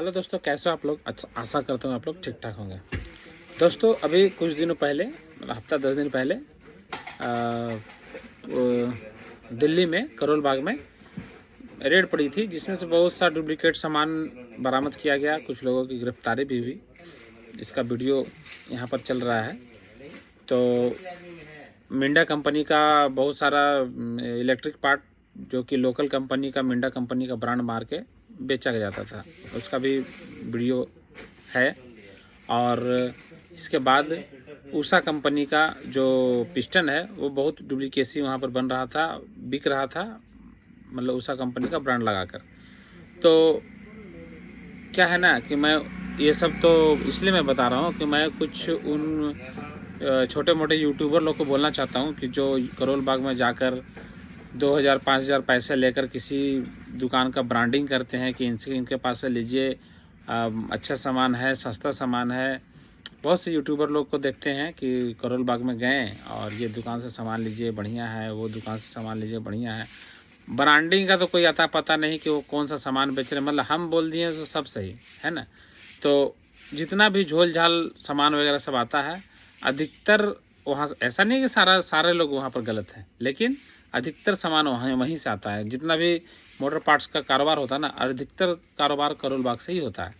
Hello दोस्तों, कैसे हो आप लोग। अच्छा, आशा करता हूँ आप लोग ठीक ठाक होंगे। दोस्तों, अभी कुछ दिनों पहले मतलब हफ्ता 10 दिन पहले दिल्ली में करोल बाग में रेड पड़ी थी, जिसमें से बहुत सा डुप्लीकेट सामान बरामद किया गया। कुछ लोगों की गिरफ्तारी भी हुई। इसका वीडियो यहाँ पर चल रहा है। तो मिंडा कंपनी का बहुत सारा इलेक्ट्रिक पार्ट, जो कि लोकल कंपनी का, मिंडा कंपनी का ब्रांड मार के बेचा जाता था, उसका भी वीडियो है। और इसके बाद उषा कंपनी का जो पिस्टन है वो बहुत डुप्लीकेसी वहाँ पर बन रहा था, बिक रहा था, मतलब उषा कंपनी का ब्रांड लगाकर। तो क्या है ना कि मैं ये सब तो इसलिए मैं बता रहा हूँ कि मैं कुछ उन छोटे मोटे यूट्यूबर लोग को बोलना चाहता हूँ कि जो करोल बाग में जाकर 2000-5000 पैसे लेकर किसी दुकान का ब्रांडिंग करते हैं कि इनके पास से लीजिए, अच्छा सामान है, सस्ता सामान है। बहुत से यूट्यूबर लोग को देखते हैं कि करोल बाग में गए और ये दुकान से सामान लीजिए बढ़िया है, वो दुकान से सामान लीजिए बढ़िया है। ब्रांडिंग का तो कोई अता पता नहीं कि वो कौन सा सामान बेच रहे हैं, मतलब हम बोल दिए तो सब सही है ना। तो जितना भी झोल झाल सामान वगैरह सब आता है, अधिकतर वहाँ, ऐसा नहीं कि सारे लोग वहाँ पर गलत हैं, लेकिन अधिकतर सामान वहीं से आता है। जितना भी मोटर पार्ट्स का कारोबार होता है ना, अधिकतर कारोबार करोल बाग से ही होता है।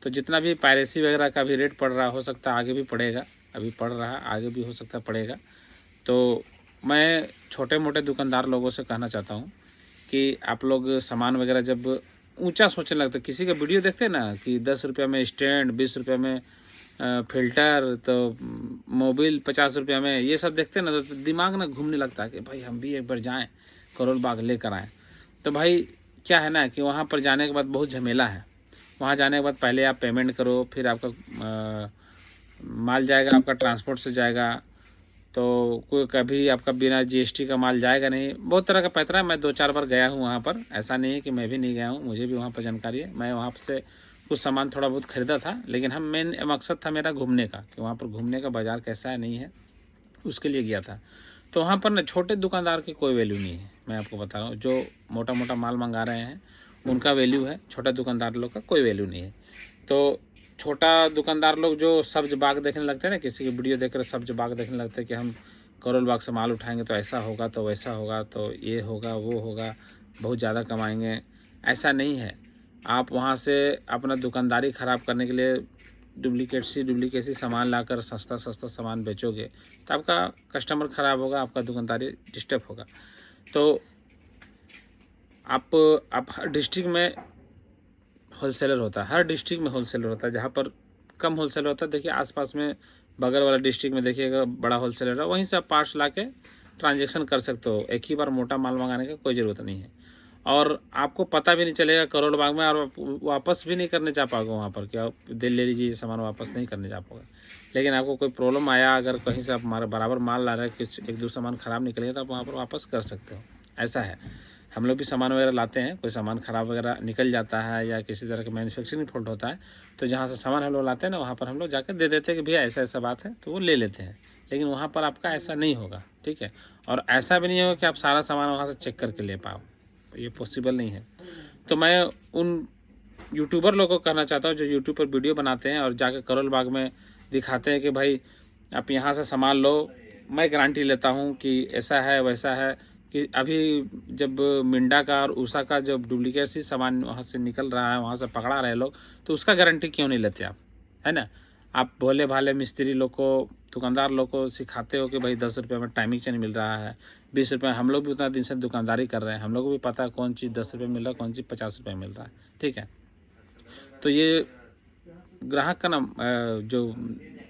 तो जितना भी पायरेसी वगैरह का भी रेट पड़ रहा, हो सकता है आगे भी पड़ेगा, अभी पड़ रहा है, आगे भी हो सकता है पड़ेगा। तो मैं छोटे मोटे दुकानदार लोगों से कहना चाहता हूँ कि आप लोग सामान वगैरह जब ऊंचा सोचने लगते, किसी का वीडियो देखते हैं ना कि 10 रुपये में स्टैंड, 20 रुपये में फिल्टर, तो मोबिल 50 रुपये में, ये सब देखते हैं ना तो दिमाग ना घूमने लगता है कि भाई हम भी एक बार जाएं, करोल बाग लेकर आएँ। तो भाई क्या है ना कि वहाँ पर जाने के बाद बहुत झमेला है। वहाँ जाने के बाद पहले आप पेमेंट करो, फिर आपका माल जाएगा, आपका ट्रांसपोर्ट से जाएगा, तो कोई कभी आपका बिना जीएसटी का माल जाएगा नहीं। बहुत तरह का पैतरा है। मैं 2-4 बार गया हूँ वहाँ पर, ऐसा नहीं है कि मैं भी नहीं गया हूँ, मुझे भी वहाँ पर जानकारी है। मैं वहाँ से कुछ सामान थोड़ा बहुत ख़रीदा था, लेकिन हम मेन मकसद था मेरा घूमने का, कि वहाँ पर घूमने का बाज़ार कैसा है नहीं है, उसके लिए गया था। तो वहाँ पर ना छोटे दुकानदार की कोई वैल्यू नहीं है। मैं आपको बता रहा हूँ, जो मोटा मोटा माल मंगा रहे हैं उनका वैल्यू है, छोटा दुकानदार लोग का कोई वैल्यू नहीं है। तो छोटा दुकानदार लोग जो सब्ज बाग देखने लगते हैं ना, किसी की वीडियो देखकर सब्ज बाग देखने लगते हैं कि हम करोल बाग से माल उठाएंगे तो ऐसा होगा, तो वैसा होगा, तो ये होगा, वो होगा, बहुत ज़्यादा कमाएंगे। ऐसा नहीं है। आप वहाँ से अपना दुकानदारी ख़राब करने के लिए डुप्लीकेसी सामान लाकर सस्ता सामान बेचोगे तो आपका कस्टमर ख़राब होगा, आपका दुकानदारी डिस्टर्ब होगा। तो आप हर डिस्ट्रिक्ट में होलसेलर होता है, हर डिस्ट्रिक्ट में होलसेलर होता है। जहाँ पर कम होलसेलर होता है, देखिए आसपास में बगल वाला डिस्ट्रिक्ट में देखिएगा बड़ा होलसेलर है, वहीं से आप पार्ट्स ला के ट्रांजेक्शन कर सकते हो। एक ही बार मोटा माल मंगाने की कोई ज़रूरत नहीं है, और आपको पता भी नहीं चलेगा करोल बाग में, और वापस भी नहीं करने जा पाओगे वहाँ पर कि आप दिल ले लीजिए, सामान वापस नहीं करने जा पाओगे। लेकिन आपको कोई प्रॉब्लम आया, अगर कहीं से आप बराबर माल ला रहे हैं, कुछ एक दो सामान ख़राब निकलेगा, तो आप वहाँ पर वापस कर सकते हो। ऐसा है। हम लोग भी सामान वगैरह लाते हैं, कोई सामान ख़राब वगैरह निकल जाता है या किसी तरह का मैन्युफैक्चरिंग फॉल्ट होता है, तो जहाँ से सामान हम लोग लाते हैं ना, वहाँ पर हम लोग जाकर दे देते हैं कि भैया ऐसा ऐसा बात है, तो वो ले लेते हैं। लेकिन वहाँ पर आपका ऐसा नहीं होगा, ठीक है। और ऐसा भी नहीं होगा कि आप सारा सामान वहाँ से चेक करके ले पाओ, ये पॉसिबल नहीं है। तो मैं उन यूट्यूबर लोगों को कहना चाहता हूँ जो यूट्यूब पर वीडियो बनाते हैं और जाकर करोल बाग में दिखाते हैं कि भाई आप यहाँ से सामान लो, मैं गारंटी लेता हूँ कि ऐसा है वैसा है। कि अभी जब मिंडा का और उषा का जब डुप्लीकेट सी सामान वहाँ से निकल रहा है, वहाँ से पकड़ा रहे लोग, तो उसका गारंटी क्यों नहीं लेते आप, है ना। आप भोले भाले मिस्त्री लोग को, दुकानदार लोग को सिखाते हो कि भाई 10 रुपये में टाइमिंग चेंज मिल रहा है, 20 रुपये। हम लोग भी उतना दिन से दुकानदारी कर रहे हैं, हम लोग को भी पता है कौन चीज़ 10 रुपये मिल रहा है, कौन चीज़ 50 रुपये मिल रहा है, ठीक है। तो ये ग्राहक का ना जो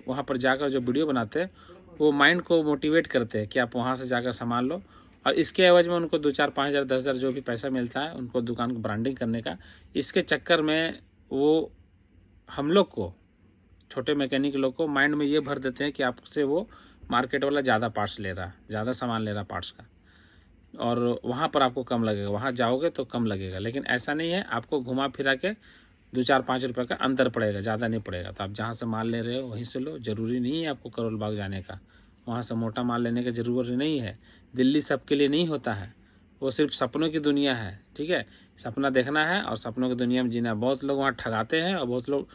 वहाँ पर जाकर जो वीडियो बनाते हैं, वो माइंड को मोटिवेट करते हैं कि आप वहाँ से जाकर सामान लो, और इसके एवज में उनको 2-4-5 हज़ार 10 हज़ार जो भी पैसा मिलता है उनको दुकान को ब्रांडिंग करने का, इसके चक्कर में वो हम लोग को, छोटे मैकेनिक लोग को माइंड में ये भर देते हैं कि आपसे वो मार्केट वाला ज़्यादा पार्ट्स ले रहा है, ज़्यादा सामान ले रहा है पार्ट्स का, और वहाँ पर आपको कम लगेगा, वहाँ जाओगे तो कम लगेगा। लेकिन ऐसा नहीं है, आपको घुमा फिरा के 2-4-5 रुपये का अंतर पड़ेगा, ज़्यादा नहीं पड़ेगा। तो आप जहाँ से माल ले रहे हो वहीं से लो, ज़रूरी नहीं है आपको करोल बाग जाने का, वहाँ से मोटा माल लेने की ज़रूरत नहीं है। दिल्ली सबके लिए नहीं होता है, वो सिर्फ सपनों की दुनिया है, ठीक है। सपना देखना है और सपनों की दुनिया में जीना है। बहुत लोग वहाँ ठगाते हैं और बहुत लोग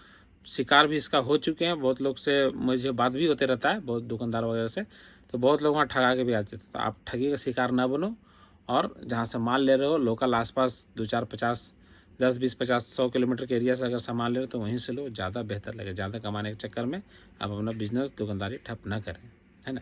शिकार भी इसका हो चुके हैं। बहुत लोग से मुझे बात भी होते रहता है, बहुत दुकानदार वगैरह से, तो बहुत लोग वहाँ ठगा के भी आते थे। तो आप ठगी का शिकार ना बनो और जहाँ से माल ले रहे हो लोकल आसपास 2-4 50 10 20 50 100 किलोमीटर के एरिया से अगर सामान ले रहे हो तो वहीं से लो, ज़्यादा बेहतर लगेगा। ज़्यादा कमाने के चक्कर में आप अपना बिजनेस दुकानदारी ठप ना करें, है ना।